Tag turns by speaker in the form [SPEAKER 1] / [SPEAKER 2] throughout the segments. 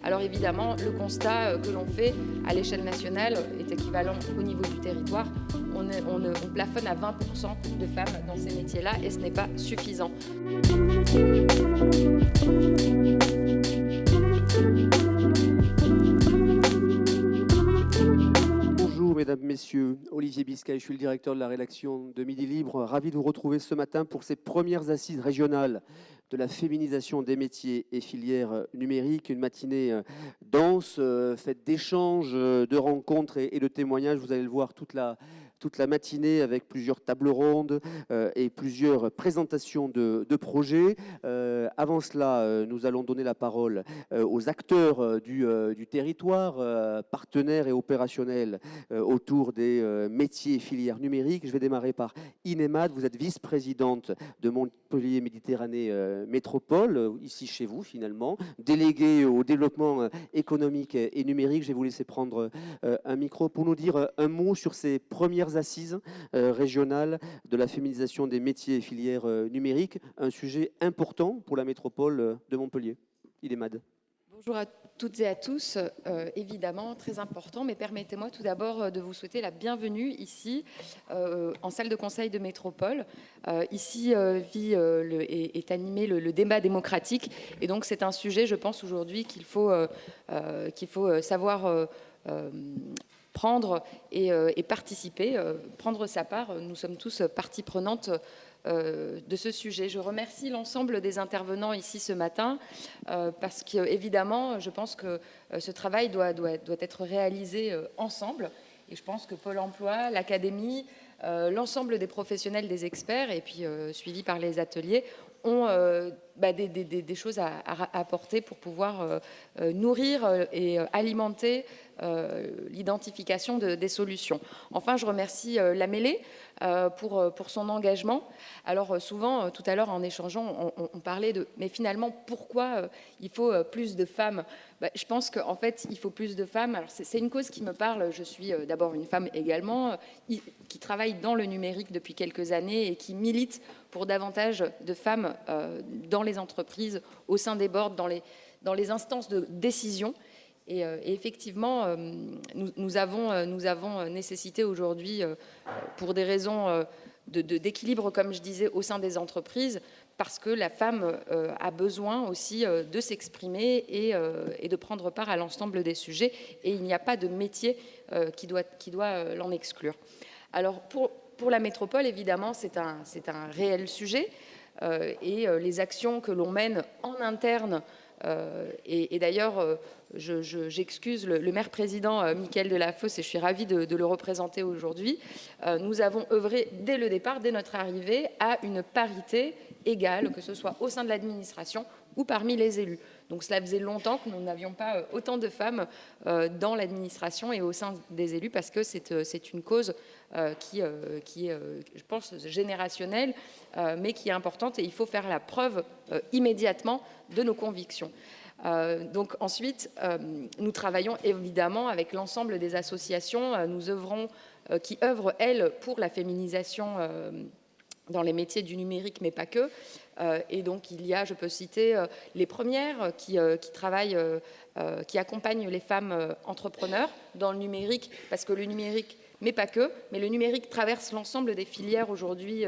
[SPEAKER 1] Alors évidemment, le constat que l'on fait à l'échelle nationale est équivalent au niveau du territoire. On plafonne à 20% de femmes dans ces métiers-là et ce n'est pas suffisant.
[SPEAKER 2] Bonjour mesdames, messieurs, Olivier Biscay, je suis le directeur de la rédaction de Midi Libre. Ravi de vous retrouver ce matin pour ces premières assises régionales de la féminisation des métiers et filières numériques. Une matinée dense, faite d'échanges, de rencontres et de témoignages. Vous allez le voir toute la matinée avec plusieurs tables rondes et plusieurs présentations de projets. Avant cela, nous allons donner la parole aux acteurs du territoire, partenaires et opérationnels autour des métiers et filières numériques. Je vais démarrer par Inemad. Vous êtes vice-présidente de Montpellier Méditerranée Métropole, ici chez vous finalement, déléguée au développement économique et numérique. Je vais vous laisser prendre un micro pour nous dire un mot sur ces premières assises régionales de la féminisation des métiers et filières numériques, un sujet important pour la métropole de Montpellier. Inemad.
[SPEAKER 1] Bonjour à toutes et à tous, évidemment très important, mais permettez-moi tout d'abord de vous souhaiter la bienvenue ici en salle de conseil de métropole. Ici est animé le débat démocratique et donc c'est un sujet, je pense aujourd'hui, qu'il faut savoir prendre et participer, prendre sa part. Nous sommes tous partie prenante de ce sujet. Je remercie l'ensemble des intervenants ici ce matin parce qu'évidemment, je pense que ce travail doit être réalisé ensemble. Et je pense que Pôle emploi, l'Académie, l'ensemble des professionnels, des experts, et puis suivis par les ateliers, ont des choses à apporter pour pouvoir nourrir et alimenter l'identification des solutions. Enfin, je remercie la Mêlée pour son engagement. Alors souvent, tout à l'heure en échangeant, on parlait de mais finalement pourquoi il faut plus de femmes. Je pense qu'en fait il faut plus de femmes. Alors c'est une cause qui me parle. Je suis d'abord une femme également qui travaille dans le numérique depuis quelques années et qui milite pour davantage de femmes dans les entreprises, au sein des boards, dans les instances de décision. Et effectivement, nous avons nécessité aujourd'hui, pour des raisons d'équilibre, comme je disais, au sein des entreprises, parce que la femme a besoin aussi de s'exprimer et de prendre part à l'ensemble des sujets. Et il n'y a pas de métier qui doit l'en exclure. Alors, pour la métropole, évidemment, c'est un réel sujet. Et les actions que l'on mène en interne, et d'ailleurs, j'excuse le maire-président Mickaël Delafosse et je suis ravie de le représenter aujourd'hui. Nous avons œuvré dès le départ, dès notre arrivée, à une parité égale, que ce soit au sein de l'administration ou parmi les élus. Donc cela faisait longtemps que nous n'avions pas autant de femmes dans l'administration et au sein des élus, parce que c'est une cause qui est, je pense, générationnelle, mais qui est importante, et il faut faire la preuve immédiatement de nos convictions. Donc ensuite, nous travaillons évidemment avec l'ensemble des associations. Nous œuvrons, qui œuvrent, elles, pour la féminisation dans les métiers du numérique, mais pas que. Et donc il y a, je peux citer, les premières qui travaillent, qui accompagnent les femmes entrepreneurs dans le numérique, parce que le numérique, mais pas que, mais le numérique traverse l'ensemble des filières aujourd'hui.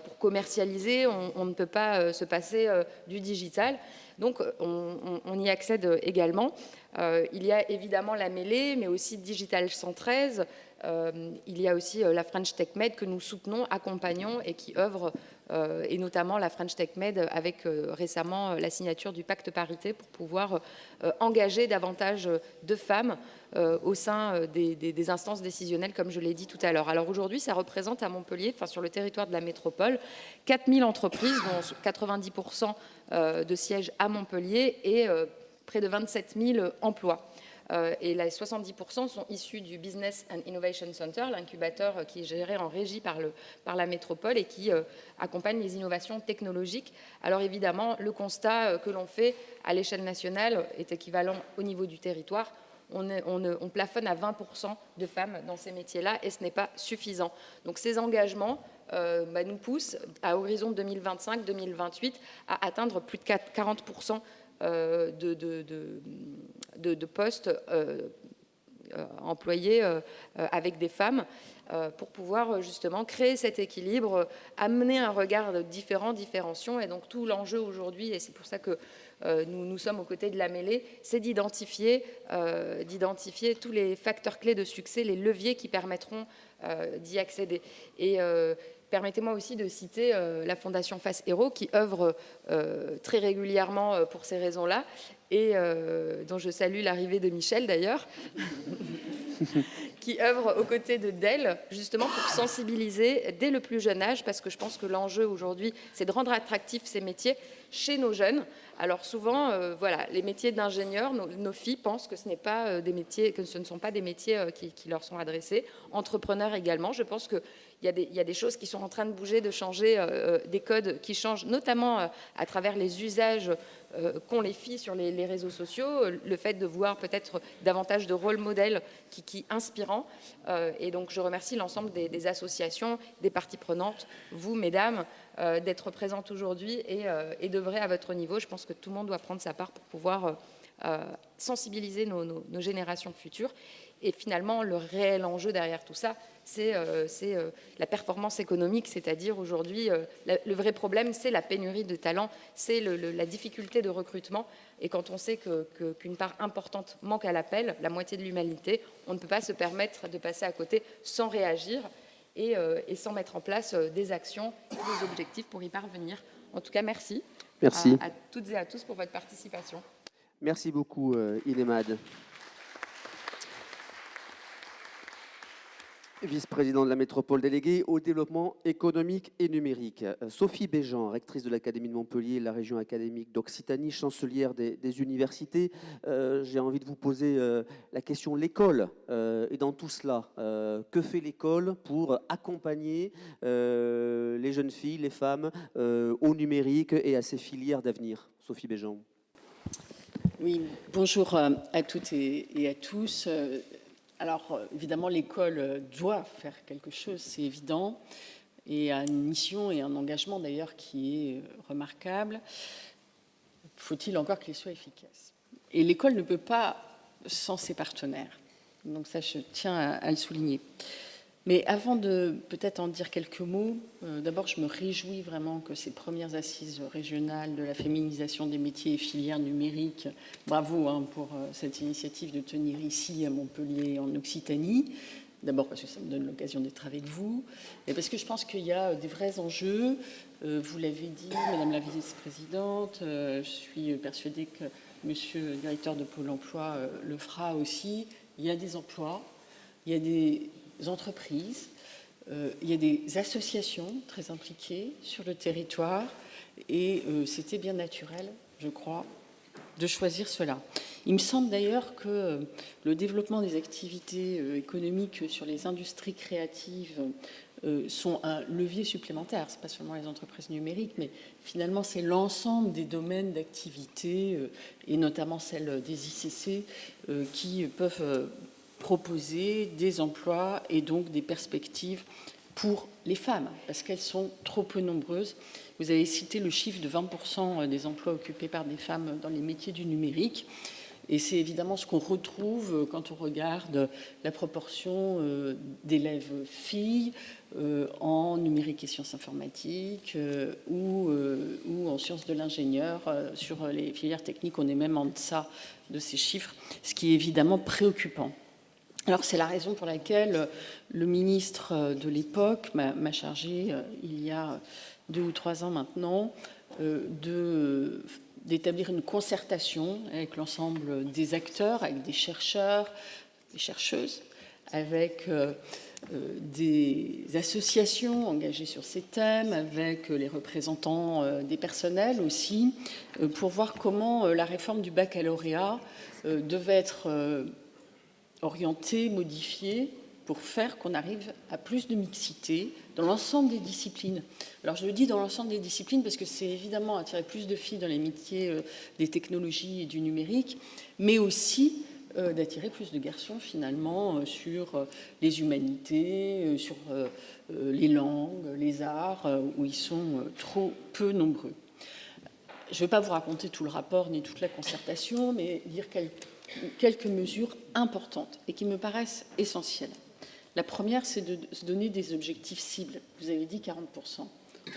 [SPEAKER 1] Pour commercialiser, on ne peut pas se passer du digital. Donc on y accède également. Il y a évidemment la Mêlée, mais aussi Digital 113. Il y a aussi la French Tech Med que nous soutenons, accompagnons et qui œuvre, et notamment la French Tech Med avec récemment la signature du pacte parité pour pouvoir engager davantage de femmes au sein des instances décisionnelles, comme je l'ai dit tout à l'heure. Alors aujourd'hui, ça représente à Montpellier, enfin sur le territoire de la métropole, 4000 entreprises, dont 90% de sièges à Montpellier et près de 27 000 emplois. Et les 70% sont issus du Business and Innovation Center, l'incubateur qui est géré en régie par la métropole et qui accompagne les innovations technologiques. Alors évidemment, le constat que l'on fait à l'échelle nationale est équivalent au niveau du territoire. On plafonne à 20% de femmes dans ces métiers-là et ce n'est pas suffisant. Donc ces engagements nous poussent, à horizon 2025-2028, à atteindre plus de 40% de postes employés avec des femmes, pour pouvoir justement créer cet équilibre, amener un regard différenciant. Et donc tout l'enjeu aujourd'hui, et c'est pour ça que nous sommes aux côtés de la mêlée, c'est d'identifier tous les facteurs clés de succès, les leviers qui permettront d'y accéder. Et permettez-moi aussi de citer la Fondation Face Héros, qui œuvre très régulièrement pour ces raisons-là, et dont je salue l'arrivée de Michel d'ailleurs, qui œuvre aux côtés d'elle, justement pour sensibiliser dès le plus jeune âge, parce que je pense que l'enjeu aujourd'hui, c'est de rendre attractifs ces métiers chez nos jeunes. Alors souvent, voilà, les métiers d'ingénieurs, nos filles pensent que ce n'est pas des métiers, que ce ne sont pas des métiers qui leur sont adressés. Entrepreneurs également, je pense que il y a des choses qui sont en train de bouger, de changer, des codes qui changent, notamment à travers les usages qu'ont les filles sur les réseaux sociaux, le fait de voir peut-être davantage de rôle modèles qui inspirants. Et donc je remercie l'ensemble des associations, des parties prenantes, vous mesdames, d'être présentes aujourd'hui et d'œuvrer à votre niveau. Je pense que tout le monde doit prendre sa part pour pouvoir sensibiliser nos générations futures. Et finalement, le réel enjeu derrière tout ça, c'est la performance économique, c'est-à-dire aujourd'hui, le vrai problème, c'est la pénurie de talents, c'est la difficulté de recrutement. Et quand on sait qu'une part importante manque à l'appel, la moitié de l'humanité, on ne peut pas se permettre de passer à côté sans réagir et sans mettre en place des actions et des objectifs pour y parvenir. En tout cas, merci.
[SPEAKER 2] Merci.
[SPEAKER 1] À toutes et à tous pour votre participation.
[SPEAKER 2] Merci beaucoup, Inemad. Vice-président de la métropole déléguée au développement économique et numérique. Sophie Béjean, rectrice de l'Académie de Montpellier, la région académique d'Occitanie, chancelière des universités. J'ai envie de vous poser la question, l'école est dans tout cela. Que fait l'école pour accompagner les jeunes filles, les femmes au numérique et à ces filières d'avenir? Sophie Béjean.
[SPEAKER 3] Oui, bonjour à toutes et à tous. Alors, évidemment, l'école doit faire quelque chose, c'est évident, et a une mission et un engagement d'ailleurs qui est remarquable. Faut-il encore qu'elle soit efficace? Et l'école ne peut pas sans ses partenaires. Donc ça, je tiens à le souligner. Mais avant de peut-être en dire quelques mots, d'abord, je me réjouis vraiment que ces premières assises régionales de la féminisation des métiers et filières numériques, bravo pour cette initiative de tenir ici à Montpellier, en Occitanie. D'abord parce que ça me donne l'occasion d'être avec vous, et parce que je pense qu'il y a des vrais enjeux. Vous l'avez dit, Madame la vice-présidente, je suis persuadée que Monsieur le directeur de Pôle emploi le fera aussi. Il y a des emplois, il y a des entreprises, il y a des associations très impliquées sur le territoire, et c'était bien naturel, je crois, de choisir cela. Il me semble d'ailleurs que le développement des activités économiques sur les industries créatives sont un levier supplémentaire. Ce n'est pas seulement les entreprises numériques, mais finalement c'est l'ensemble des domaines d'activité, et notamment celles des ICC, qui peuvent proposer des emplois et donc des perspectives pour les femmes, parce qu'elles sont trop peu nombreuses. Vous avez cité le chiffre de 20% des emplois occupés par des femmes dans les métiers du numérique, et c'est évidemment ce qu'on retrouve quand on regarde la proportion d'élèves filles en numérique et sciences informatiques ou en sciences de l'ingénieur. Sur les filières techniques, on est même en deçà de ces chiffres, ce qui est évidemment préoccupant. Alors c'est la raison pour laquelle le ministre de l'époque m'a chargé, il y a 2 ou 3 ans maintenant, d'établir une concertation avec l'ensemble des acteurs, avec des chercheurs, des chercheuses, avec des associations engagées sur ces thèmes, avec les représentants des personnels aussi, pour voir comment la réforme du baccalauréat devait être orientée, modifiée, pour faire qu'on arrive à plus de mixité dans l'ensemble des disciplines. Alors je le dis dans l'ensemble des disciplines parce que c'est évidemment attirer plus de filles dans les métiers des technologies et du numérique, mais aussi d'attirer plus de garçons finalement sur les humanités, sur les langues, les arts, où ils sont trop peu nombreux. Je ne vais pas vous raconter tout le rapport ni toute la concertation, mais dire quelques mesures importantes et qui me paraissent essentielles. La première, c'est de se donner des objectifs cibles. Vous avez dit 40%,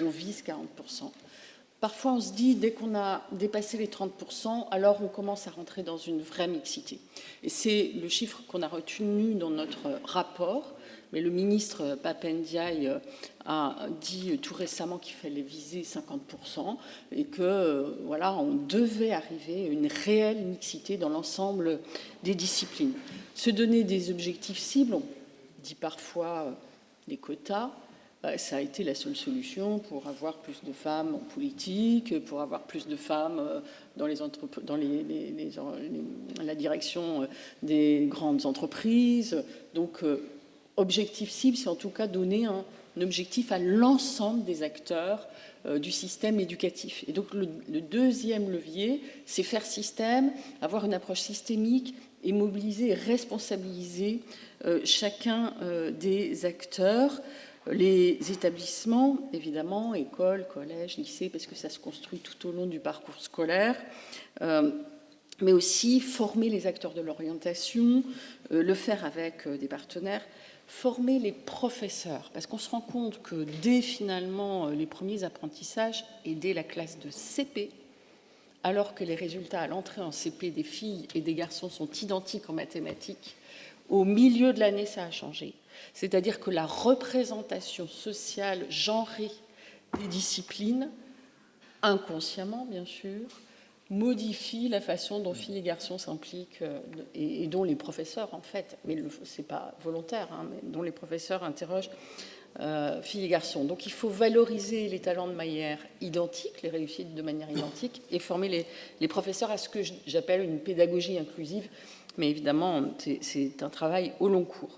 [SPEAKER 3] on vise 40%. Parfois, on se dit, dès qu'on a dépassé les 30%, alors on commence à rentrer dans une vraie mixité. Et c'est le chiffre qu'on a retenu dans notre rapport, mais le ministre Pap Ndiaye a dit tout récemment qu'il fallait viser 50% et que, voilà, on devait arriver à une réelle mixité dans l'ensemble des disciplines. Se donner des objectifs cibles, on dit parfois des quotas, ça a été la seule solution pour avoir plus de femmes en politique, pour avoir plus de femmes dans la direction des grandes entreprises. Donc, objectif cible, c'est en tout cas donner un objectif à l'ensemble des acteurs du système éducatif. Et donc, le deuxième levier, c'est faire système, avoir une approche systémique et mobiliser et responsabiliser chacun des acteurs. Les établissements, évidemment, écoles, collèges, lycées, parce que ça se construit tout au long du parcours scolaire, mais aussi former les acteurs de l'orientation, le faire avec des partenaires, former les professeurs, parce qu'on se rend compte que dès finalement les premiers apprentissages et dès la classe de CP, alors que les résultats à l'entrée en CP des filles et des garçons sont identiques en mathématiques, au milieu de l'année, ça a changé. C'est-à-dire que la représentation sociale genrée des disciplines, inconsciemment bien sûr, modifie la façon dont filles et garçons s'impliquent et dont les professeurs, en fait, mais ce n'est pas volontaire, hein, mais dont les professeurs interrogent filles et garçons. Donc il faut valoriser les talents de manière identique, les réussites de manière identique, et former les professeurs à ce que j'appelle une pédagogie inclusive, mais évidemment, c'est un travail au long cours.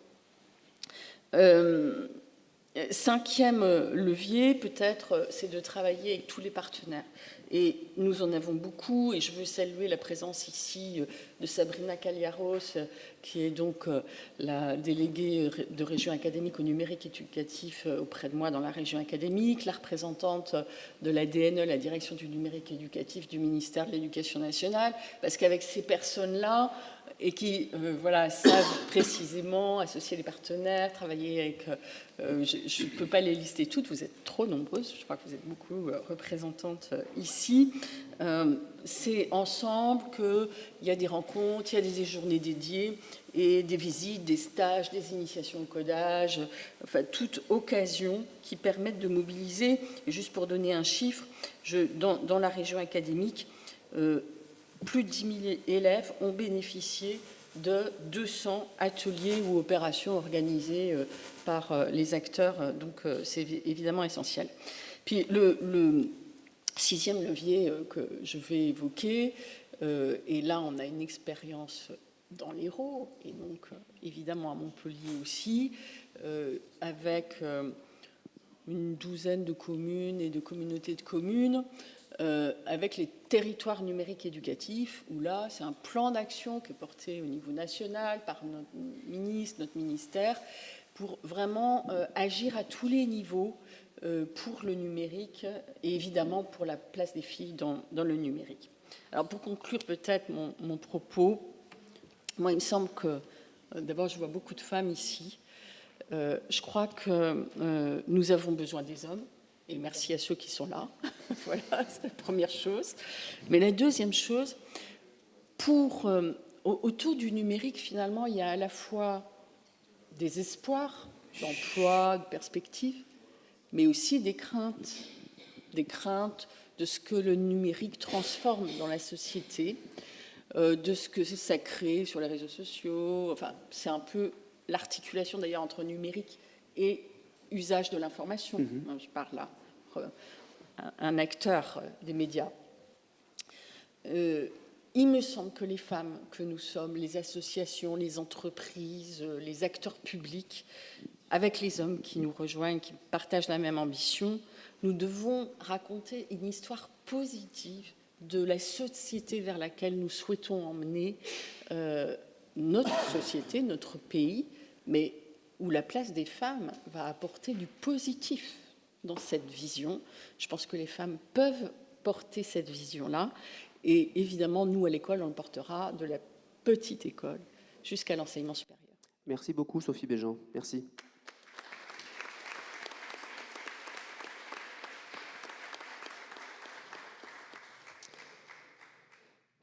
[SPEAKER 3] Cinquième levier, peut-être, c'est de travailler avec tous les partenaires. Et nous en avons beaucoup, et je veux saluer la présence ici de Sabrina Kaliaros, qui est donc la déléguée de région académique au numérique éducatif auprès de moi dans la région académique, la représentante de la DNE, la direction du numérique éducatif du ministère de l'Éducation nationale, parce qu'avec ces personnes-là, et qui voilà, savent précisément associer les partenaires, travailler avec... je ne peux pas les lister toutes, vous êtes trop nombreuses, je crois que vous êtes beaucoup représentantes ici. C'est ensemble qu'il y a des rencontres, il y a des journées dédiées, et des visites, des stages, des initiations au codage, enfin toute occasion qui permettent de mobiliser. Et juste pour donner un chiffre, dans la région académique, plus de 10 000 élèves ont bénéficié de 200 ateliers ou opérations organisées par les acteurs. Donc, c'est évidemment essentiel. Puis, le sixième levier que je vais évoquer, et là, on a une expérience dans l'Hérault, et donc, évidemment, à Montpellier aussi, avec une douzaine de communes et de communautés de communes, avec les territoires numériques éducatifs, où là, c'est un plan d'action qui est porté au niveau national par notre ministre, notre ministère, pour vraiment agir à tous les niveaux pour le numérique et évidemment pour la place des filles dans le numérique. Alors pour conclure peut-être mon propos, moi il me semble que, d'abord je vois beaucoup de femmes ici, je crois que nous avons besoin des hommes, et merci à ceux qui sont là. Voilà, c'est la première chose. Mais la deuxième chose, autour du numérique, finalement, il y a à la fois des espoirs d'emploi, de perspectives, mais aussi des craintes de ce que le numérique transforme dans la société, de ce que ça crée sur les réseaux sociaux. Enfin, c'est un peu l'articulation d'ailleurs entre numérique et usage de l'information. Je parle là, un acteur des médias. Il me semble que les femmes que nous sommes, les associations, les entreprises, les acteurs publics, avec les hommes qui nous rejoignent, qui partagent la même ambition, nous devons raconter une histoire positive de la société vers laquelle nous souhaitons emmener notre société, notre pays, mais où la place des femmes va apporter du positif dans cette vision. Je pense que les femmes peuvent porter cette vision-là. Et évidemment, nous, à l'école, on portera de la petite école jusqu'à l'enseignement supérieur.
[SPEAKER 2] Merci beaucoup, Sophie Béjean. Merci.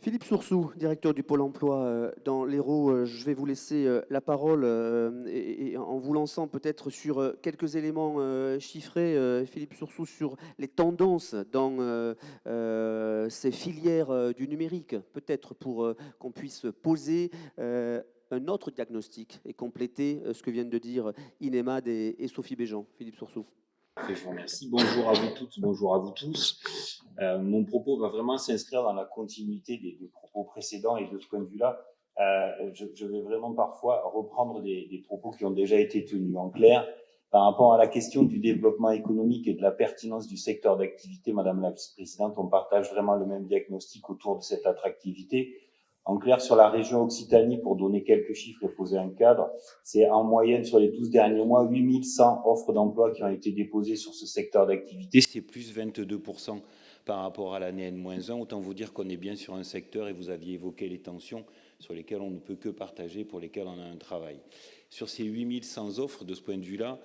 [SPEAKER 2] Philippe Soursou, directeur du Pôle emploi dans l'Hérault, je vais vous laisser la parole et en vous lançant peut-être sur quelques éléments chiffrés, Philippe Soursou, sur les tendances dans ces filières du numérique, peut-être pour qu'on puisse poser un autre diagnostic et compléter ce que viennent de dire Inemad et Sophie Béjean. Philippe Soursou.
[SPEAKER 4] Je vous remercie. Bonjour à vous toutes, bonjour à vous tous. Mon propos va vraiment s'inscrire dans la continuité des propos précédents et de ce point de vue-là, je vais vraiment parfois reprendre des propos qui ont déjà été tenus. En clair, par rapport à la question du développement économique et de la pertinence du secteur d'activité, Madame la Vice-présidente, on partage vraiment le même diagnostic autour de cette attractivité. En clair, sur la région Occitanie, pour donner quelques chiffres et poser un cadre, c'est en moyenne sur les 12 derniers mois, 8100 offres d'emploi qui ont été déposées sur ce secteur d'activité. C'est plus 22% par rapport à l'année N-1. Autant vous dire qu'on est bien sur un secteur, et vous aviez évoqué les tensions sur lesquelles on ne peut que partager, pour lesquelles on a un travail. Sur ces 8100 offres, de ce point de vue-là,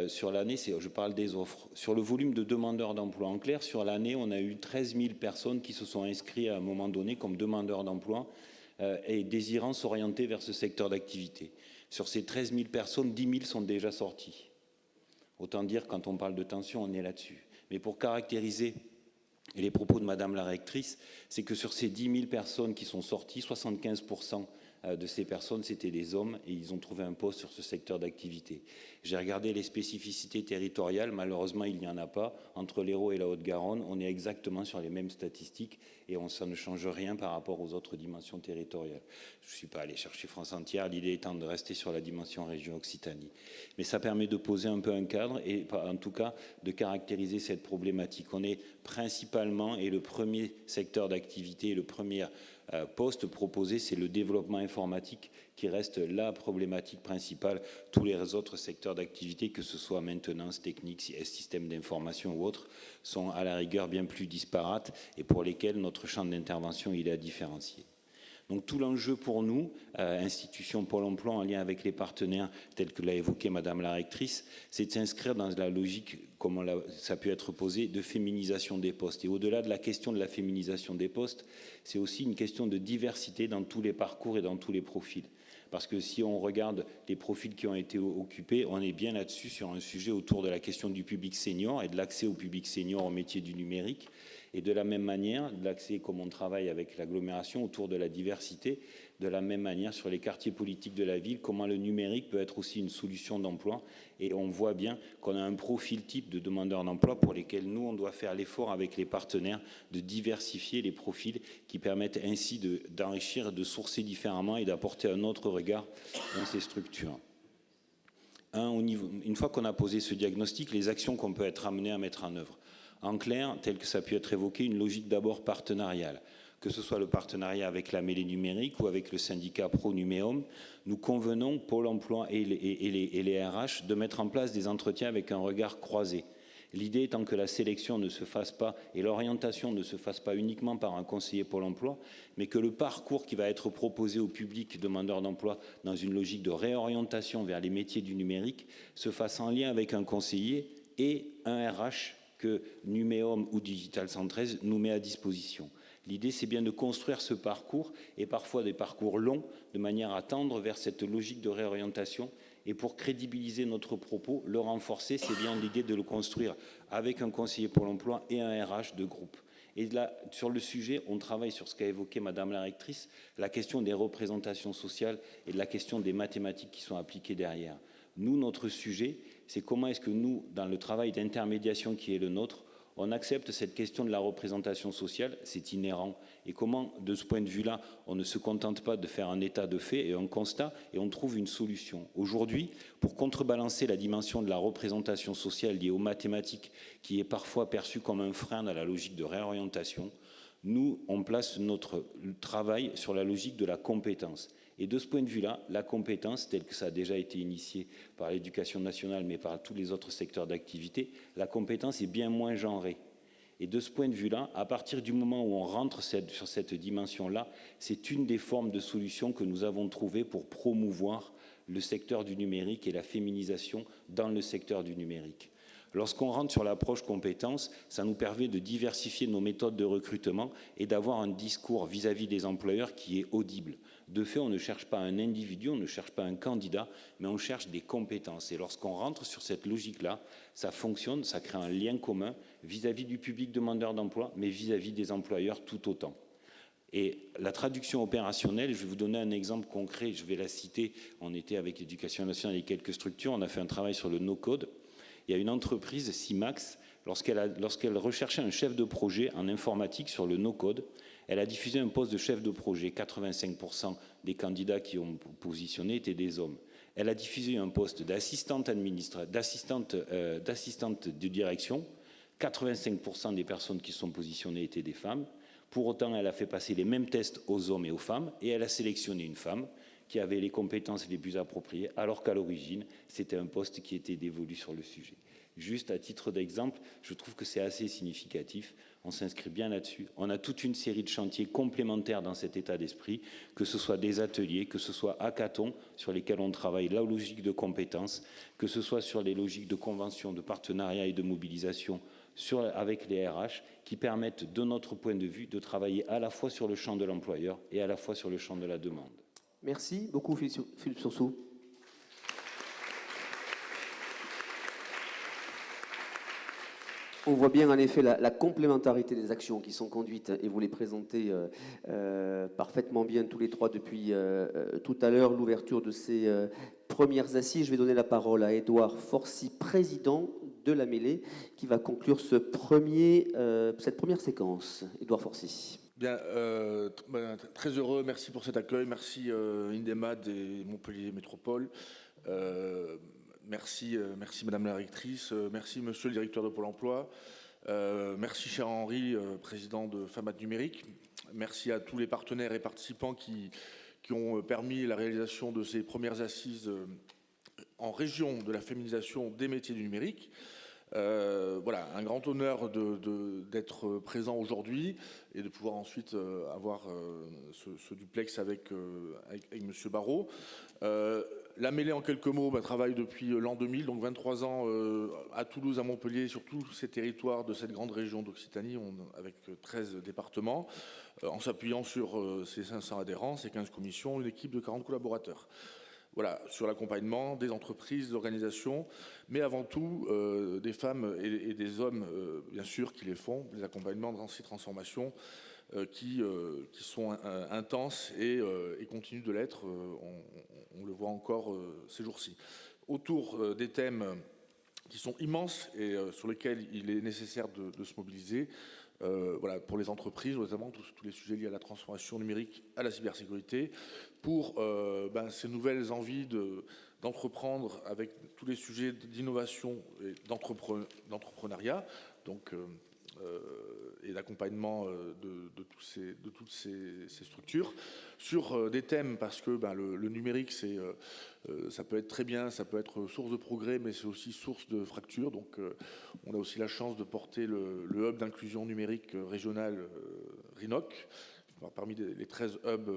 [SPEAKER 4] sur l'année, je parle des offres. Sur le volume de demandeurs d'emploi, en clair, sur l'année, on a eu 13 000 personnes qui se sont inscrites à un moment donné comme demandeurs d'emploi et désirant s'orienter vers ce secteur d'activité. Sur ces 13 000 personnes, 10 000 sont déjà sorties. Autant dire, quand on parle de tension, on est là-dessus. Mais pour caractériser les propos de Madame la rectrice, c'est que sur ces 10 000 personnes qui sont sorties, 75% de ces personnes, c'était des hommes, et ils ont trouvé un poste sur ce secteur d'activité. J'ai regardé les spécificités territoriales, malheureusement, il n'y en a pas. Entre l'Hérault et la Haute-Garonne, on est exactement sur les mêmes statistiques, et ça ne change rien par rapport aux autres dimensions territoriales. Je ne suis pas allé chercher France entière, l'idée étant de rester sur la dimension région Occitanie. Mais ça permet de poser un peu un cadre, et en tout cas de caractériser cette problématique. On est principalement, et le premier secteur d'activité, le premier poste proposé, c'est le développement informatique qui reste la problématique principale. Tous les autres secteurs d'activité, que ce soit maintenance, technique, système d'information ou autres, sont à la rigueur bien plus disparates et pour lesquels notre champ d'intervention il est à différencier. Donc tout l'enjeu pour nous, institution Pôle emploi en lien avec les partenaires tels que l'a évoqué Madame la rectrice, c'est de s'inscrire dans la logique, comme ça a pu être posé, de féminisation des postes. Et au-delà de la question de la féminisation des postes, c'est aussi une question de diversité dans tous les parcours et dans tous les profils. Parce que si on regarde les profils qui ont été occupés, on est bien là-dessus sur un sujet autour de la question du public senior et de l'accès au public senior au métier du numérique. Et de la même manière, l'accès, comme on travaille avec l'agglomération autour de la diversité, de la même manière sur les quartiers politiques de la ville, comment le numérique peut être aussi une solution d'emploi. Et on voit bien qu'on a un profil type de demandeurs d'emploi pour lesquels nous, on doit faire l'effort avec les partenaires de diversifier les profils qui permettent ainsi d'enrichir, de sourcer différemment et d'apporter un autre regard dans ces structures. Une fois qu'on a posé ce diagnostic, les actions qu'on peut être amené à mettre en œuvre. En clair, tel que ça a pu être évoqué, une logique d'abord partenariale. Que ce soit le partenariat avec la mêlée numérique ou avec le syndicat Pro-Numéum, nous convenons, Pôle emploi et les RH, de mettre en place des entretiens avec un regard croisé. L'idée étant que la sélection ne se fasse pas et l'orientation ne se fasse pas uniquement par un conseiller Pôle emploi, mais que le parcours qui va être proposé au public demandeur d'emploi dans une logique de réorientation vers les métiers du numérique se fasse en lien avec un conseiller et un RH que Numéum ou Digital 113 nous met à disposition. L'idée, c'est bien de construire ce parcours, et parfois des parcours longs, de manière à tendre vers cette logique de réorientation. Et pour crédibiliser notre propos, le renforcer, c'est bien l'idée de le construire avec un conseiller Pôle emploi et un RH de groupe. Et là, sur le sujet, on travaille sur ce qu'a évoqué Madame la rectrice, la question des représentations sociales et de la question des mathématiques qui sont appliquées derrière. Nous, notre sujet, c'est comment est-ce que nous, dans le travail d'intermédiation qui est le nôtre, on accepte cette question de la représentation sociale, c'est inhérent. Et comment, de ce point de vue-là, on ne se contente pas de faire un état de fait et un constat, et on trouve une solution. Aujourd'hui, pour contrebalancer la dimension de la représentation sociale liée aux mathématiques, qui est parfois perçue comme un frein dans la logique de réorientation, nous, on place notre travail sur la logique de la compétence. Et de ce point de vue-là, la compétence, telle que ça a déjà été initié par l'éducation nationale, mais par tous les autres secteurs d'activité, la compétence est bien moins genrée. Et de ce point de vue-là, à partir du moment où on rentre sur cette dimension-là, c'est une des formes de solutions que nous avons trouvées pour promouvoir le secteur du numérique et la féminisation dans le secteur du numérique. Lorsqu'on rentre sur l'approche compétences, ça nous permet de diversifier nos méthodes de recrutement et d'avoir un discours vis-à-vis des employeurs qui est audible. De fait, on ne cherche pas un individu, on ne cherche pas un candidat, mais on cherche des compétences. Et lorsqu'on rentre sur cette logique-là, ça fonctionne, ça crée un lien commun vis-à-vis du public demandeur d'emploi, mais vis-à-vis des employeurs tout autant. Et la traduction opérationnelle, je vais vous donner un exemple concret, je vais la citer. On était avec l'Éducation nationale et quelques structures, on a fait un travail sur le no-code. Il y a une entreprise, Simax, lorsqu'elle recherchait un chef de projet en informatique sur le no-code, elle a diffusé un poste de chef de projet. 85% des candidats qui ont positionné étaient des hommes. Elle a diffusé un poste d'assistante de direction. 85% des personnes qui sont positionnées étaient des femmes. Pour autant, elle a fait passer les mêmes tests aux hommes et aux femmes et elle a sélectionné une femme qui avait les compétences les plus appropriées, alors qu'à l'origine, c'était un poste qui était dévolu sur le sujet. Juste à titre d'exemple, je trouve que c'est assez significatif. On s'inscrit bien là-dessus. On a toute une série de chantiers complémentaires dans cet état d'esprit, que ce soit des ateliers, que ce soit hackathons sur lesquels on travaille la logique de compétences, que ce soit sur les logiques de convention, de partenariat et de mobilisation avec les RH, qui permettent, de notre point de vue, de travailler à la fois sur le champ de l'employeur et à la fois sur le champ de la demande.
[SPEAKER 2] Merci beaucoup, Philippe Sursou. On voit bien en effet la complémentarité des actions qui sont conduites et vous les présentez parfaitement bien tous les trois depuis tout à l'heure, l'ouverture de ces premières assises. Je vais donner la parole à Édouard Forcy, président de la Mêlée, qui va conclure cette première séquence. Édouard Forcy.
[SPEAKER 5] Bien, très heureux, merci pour cet accueil, merci Indemad et Montpellier Métropole. Merci Madame la rectrice, merci Monsieur le directeur de Pôle emploi, merci cher Henri, président de FAMAT Numérique, merci à tous les partenaires et participants qui ont permis la réalisation de ces premières assises en région de la féminisation des métiers du numérique. Voilà, un grand honneur d'être présent aujourd'hui et de pouvoir ensuite avoir ce duplex avec Monsieur Barrot. La Mêlée, en quelques mots, travaille depuis l'an 2000, donc 23 ans à Toulouse, à Montpellier, sur tous ces territoires de cette grande région d'Occitanie, avec 13 départements, en s'appuyant sur ces 500 adhérents, ces 15 commissions, une équipe de 40 collaborateurs. Voilà, sur l'accompagnement des entreprises, des organisations, mais avant tout des femmes et des hommes, bien sûr, qui les font, les accompagnements dans ces transformations qui sont intenses et continuent de l'être, on le voit encore ces jours-ci. Autour des thèmes qui sont immenses et sur lesquels il est nécessaire de se mobiliser, voilà, pour les entreprises, notamment tous les sujets liés à la transformation numérique, à la cybersécurité, pour ces nouvelles envies d'entreprendre avec tous les sujets d'innovation et d'entrepreneuriat, donc et d'accompagnement de toutes ces structures sur des thèmes, parce que le numérique, ça peut être très bien, ça peut être source de progrès, mais c'est aussi source de fracture. Donc on a aussi la chance de porter le hub d'inclusion numérique régional RINOC, parmi les 13 hubs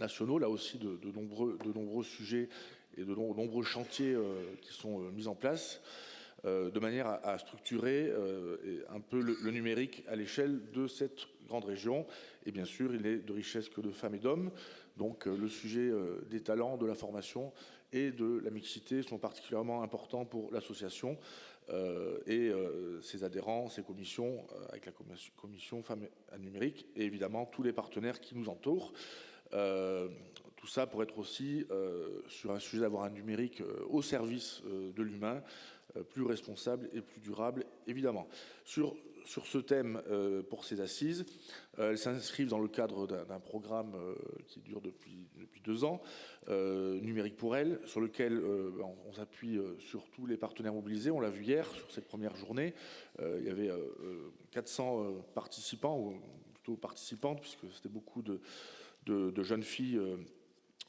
[SPEAKER 5] nationaux, là aussi de nombreux sujets et de nombreux chantiers qui sont mis en place, de manière à structurer un peu le numérique à l'échelle de cette grande région. Et bien sûr, il est de richesse que de femmes et d'hommes. Donc le sujet des talents, de la formation et de la mixité sont particulièrement importants pour l'association et ses adhérents, ses commissions, avec la commission Femmes à Numérique et évidemment tous les partenaires qui nous entourent. Tout ça pour être aussi sur un sujet d'avoir un numérique au service de l'humain, plus responsable et plus durable, évidemment. Sur ce thème, pour ces assises, elles s'inscrivent dans le cadre d'un programme qui dure depuis 2 ans, Numérique pour elles, sur lequel on s'appuie sur tous les partenaires mobilisés. On l'a vu hier, sur cette première journée, il y avait 400 participants, ou plutôt participantes, puisque c'était beaucoup de jeunes filles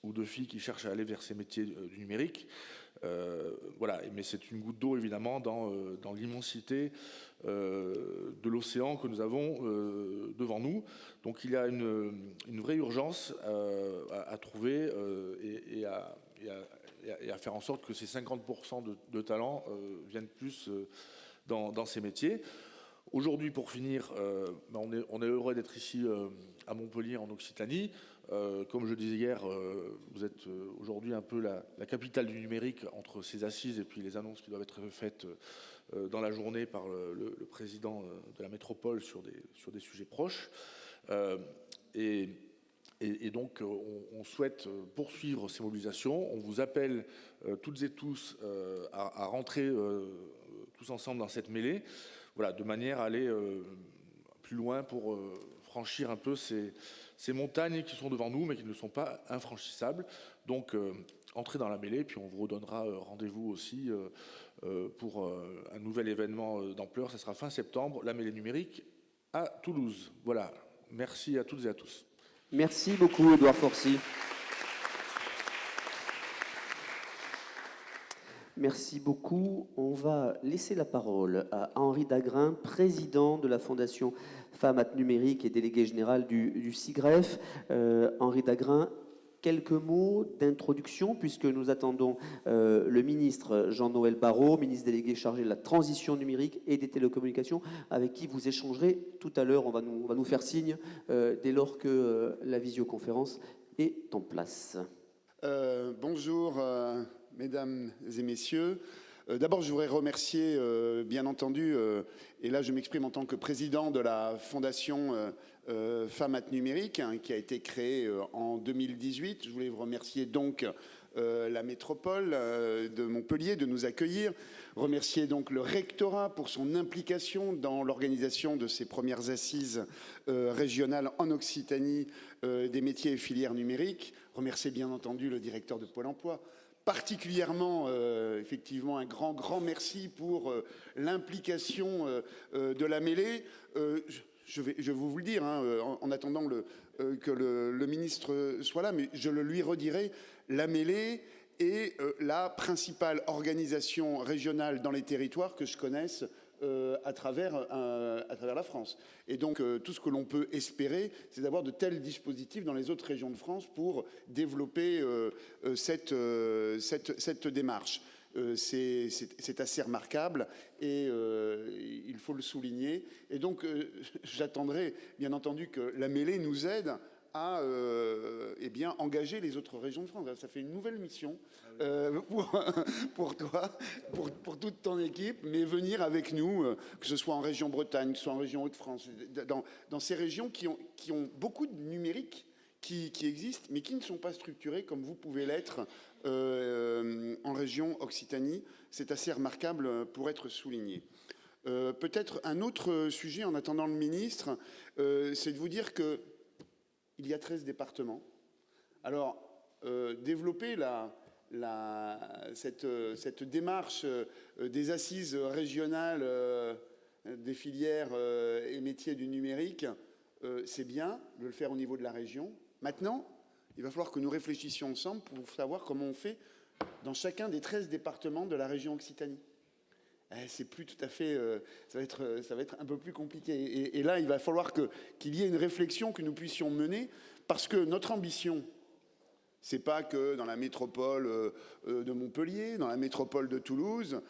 [SPEAKER 5] ou de filles qui cherchent à aller vers ces métiers du numérique. Voilà, mais c'est une goutte d'eau évidemment dans l'immensité de l'océan que nous avons devant nous. Donc il y a une vraie urgence à trouver et à faire en sorte que ces 50% de talents viennent plus dans ces métiers. Aujourd'hui, pour finir, on est heureux d'être ici à Montpellier, en Occitanie. Comme je disais hier, vous êtes aujourd'hui un peu la capitale du numérique entre ces assises et puis les annonces qui doivent être faites dans la journée par le président de la métropole sur des sujets proches. Et donc, on souhaite poursuivre ces mobilisations. On vous appelle toutes et tous à rentrer tous ensemble dans cette mêlée, voilà, de manière à aller plus loin pour franchir un peu ces montagnes qui sont devant nous, mais qui ne sont pas infranchissables. Donc, entrez dans la mêlée, puis on vous redonnera rendez-vous aussi pour un nouvel événement d'ampleur. Ça sera fin septembre, la mêlée numérique à Toulouse. Voilà, merci à toutes et à tous.
[SPEAKER 2] Merci beaucoup, Édouard Forcy. Merci beaucoup. On va laisser la parole à Henri Dagrin, président de la Fondation Femmes Numérique et délégué général du SIGREF. Henri Dagrin, quelques mots d'introduction, puisque nous attendons le ministre Jean-Noël Barrot, ministre délégué chargé de la transition numérique et des télécommunications, avec qui vous échangerez tout à l'heure. On va nous faire signe dès lors que la visioconférence est en place.
[SPEAKER 6] Bonjour, mesdames et messieurs. D'abord, je voudrais remercier, bien entendu, et là je m'exprime en tant que président de la Fondation Femmes Numérique, hein, qui a été créée en 2018. Je voulais vous remercier donc la métropole de Montpellier de nous accueillir, remercier donc le rectorat pour son implication dans l'organisation de ces premières assises régionales en Occitanie des métiers et filières numériques, remercier bien entendu le directeur de Pôle emploi, particulièrement, effectivement, un grand merci pour l'implication de la mêlée. Je vais vous le dire, hein, en attendant que le ministre soit là, mais je le lui redirai, la mêlée est la principale organisation régionale dans les territoires que je connaisse à travers la France. Et donc, tout ce que l'on peut espérer, c'est d'avoir de tels dispositifs dans les autres régions de France pour développer cette démarche. C'est assez remarquable et il faut le souligner. Et donc, j'attendrai, bien entendu, que la mêlée nous aide à engager les autres régions de France. Ça fait une nouvelle mission pour toi, pour toute ton équipe, mais venir avec nous, que ce soit en région Bretagne, que ce soit en région Hauts-de-France, dans ces régions qui ont beaucoup de numérique qui existent, mais qui ne sont pas structurées comme vous pouvez l'être en région Occitanie. C'est assez remarquable pour être souligné. Peut-être un autre sujet, en attendant le ministre, c'est de vous dire que il y a 13 départements. Alors, développer cette démarche des assises régionales des filières et métiers du numérique, c'est bien de le faire au niveau de la région. Maintenant, il va falloir que nous réfléchissions ensemble pour savoir comment on fait dans chacun des 13 départements de la région Occitanie. C'est plus tout à fait, ça va être un peu plus compliqué. Et là, il va falloir qu'il y ait une réflexion que nous puissions mener, parce que notre ambition, c'est pas que dans la métropole de Montpellier, dans la métropole de Toulouse,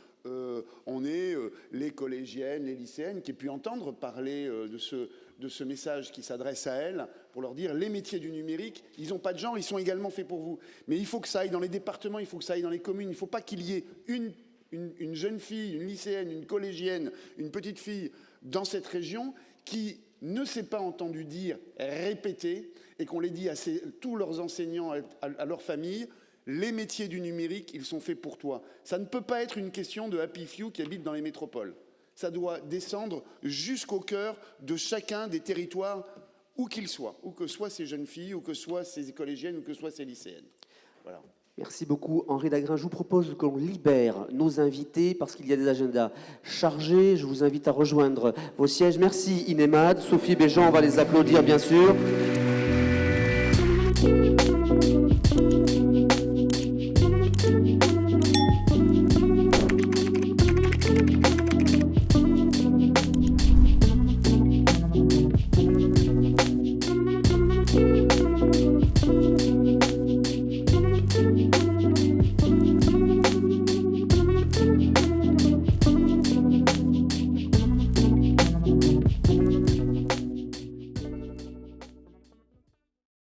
[SPEAKER 6] on ait les collégiennes, les lycéennes qui aient pu entendre parler de ce message qui s'adresse à elles, pour leur dire les métiers du numérique, ils n'ont pas de genre, ils sont également faits pour vous. Mais il faut que ça aille dans les départements, il faut que ça aille dans les communes, il ne faut pas qu'il y ait une jeune fille, une lycéenne, une collégienne, une petite fille dans cette région qui ne s'est pas entendu dire, répéter, et qu'on les dit à tous leurs enseignants, à leur famille, les métiers du numérique, ils sont faits pour toi. Ça ne peut pas être une question de happy few qui habitent dans les métropoles. Ça doit descendre jusqu'au cœur de chacun des territoires, où qu'ils soient, où que soient ces jeunes filles, où que soient ces collégiennes, ou que soient ces lycéennes. Voilà.
[SPEAKER 2] Merci beaucoup, Henri Dagrin. Je vous propose que l'on libère nos invités parce qu'il y a des agendas chargés. Je vous invite à rejoindre vos sièges. Merci, Inemad. Sophie Béjean, on va les applaudir, bien sûr.